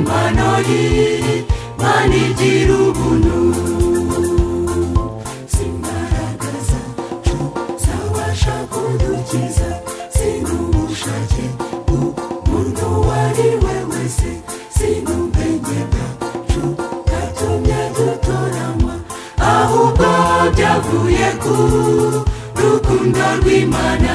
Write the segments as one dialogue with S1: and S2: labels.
S1: impano y'Imana igira ubuntu. Simbaraga zacu zabasha kudukiza, sin'ubushake bw'umuntu uwo ari we wese, sin'ubwenge bwacu bwatumye dutoranywa, ahubwo byavuye ku rukundo rw'Imana.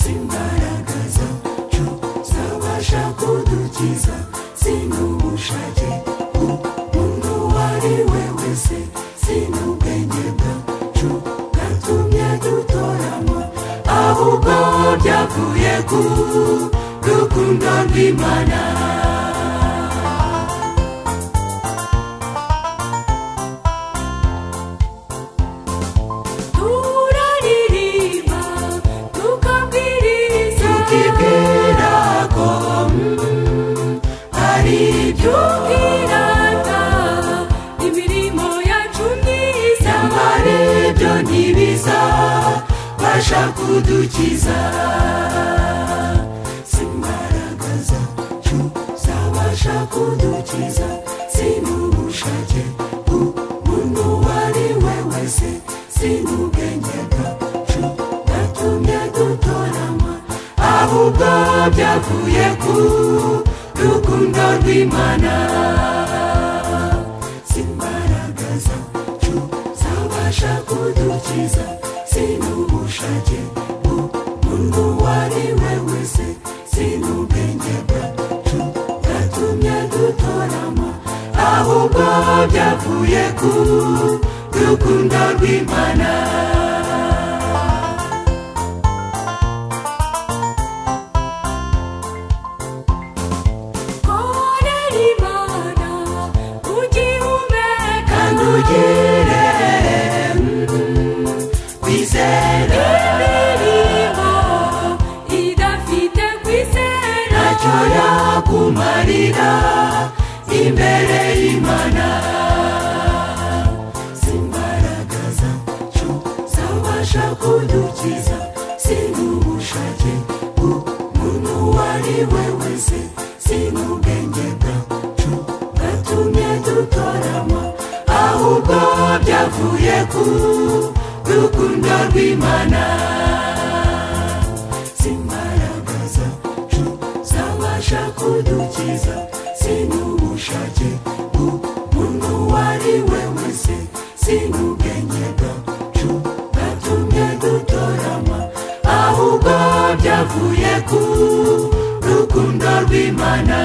S1: Simbaraga zacu zabasha kudukiza, sin'ubushake bw'umuntu uwo ari we wese, sin'ubwenge bwacu bwatumye dutoranywa, ahubwo byavuye ku rukundo rw'Imana. Turaririmba tukabwiriza, tukibwira ko ari ibyo twirata imirimo yacu myiza, nyamara ibyo ntibizabasha kudukiza. Simbaraga zacu zabasha kudukiza, sin'ubushake bw'umuntu uwo ari we wese, sin'ubwenge bwacu bwatumye dutoranywa, ahubwo byavuye ku rukundo rw'Imana. Simbaraga zacu zabasha kudukiza, sin'ubushake bw'umuntu uwo ari we wese, sin'ubwenge bwacu bwatumye dutoranywa, ahubwo byavuye ku rukundo rw'Imana. Korera Imana ugihumeka, kandi ugire kwizera. Imirimo idafite kwizera ntacyo yakumarira imbere y'Imana. Simbaraga zacu zabasha kudukiza, sin'ubushake bw'umuntu uwo ari we wese, sin'ubwenge bwacu bwatumye dutoranywa, ahubwo byavuye ku rukundo rw'Imana. Simbaraga zacu zabasha kudukiza, sin'ubushake bw'umuntu uwo ari we wese, sin'ubwenge bwacu bwatumye dutoranywa, ahubwo byavuye ku rukundo rw'Imana.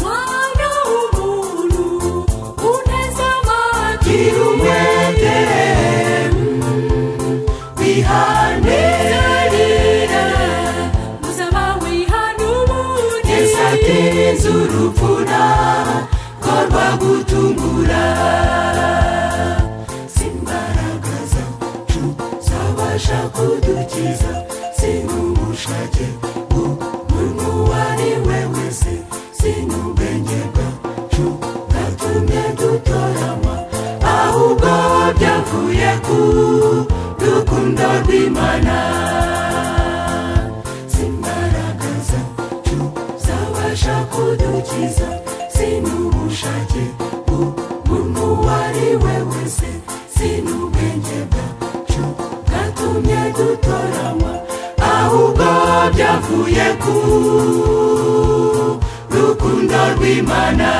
S1: Mwana w'umuntu uneze amatwi, gira umwete wihane, uzaba wihana ubundi. Yesu atinze urupfu ntabwo rwagutungura. Simbaraga zacu zabasha kudukiza, sin'ubushake bw'umuntu uwo ari we wese, sin'ubwenge bwacu bwatumye dutoranywa, ahubwo byavuye ku rukundo rw'Imana. Simbaraga zacu zabasha kudukiza, sin'ubushake bw'umuntu uwo ari we wese, sin'ubwenge bwacu bwatumye dutoranywa, ahubwo byavuye ku rukundo rw'Imana.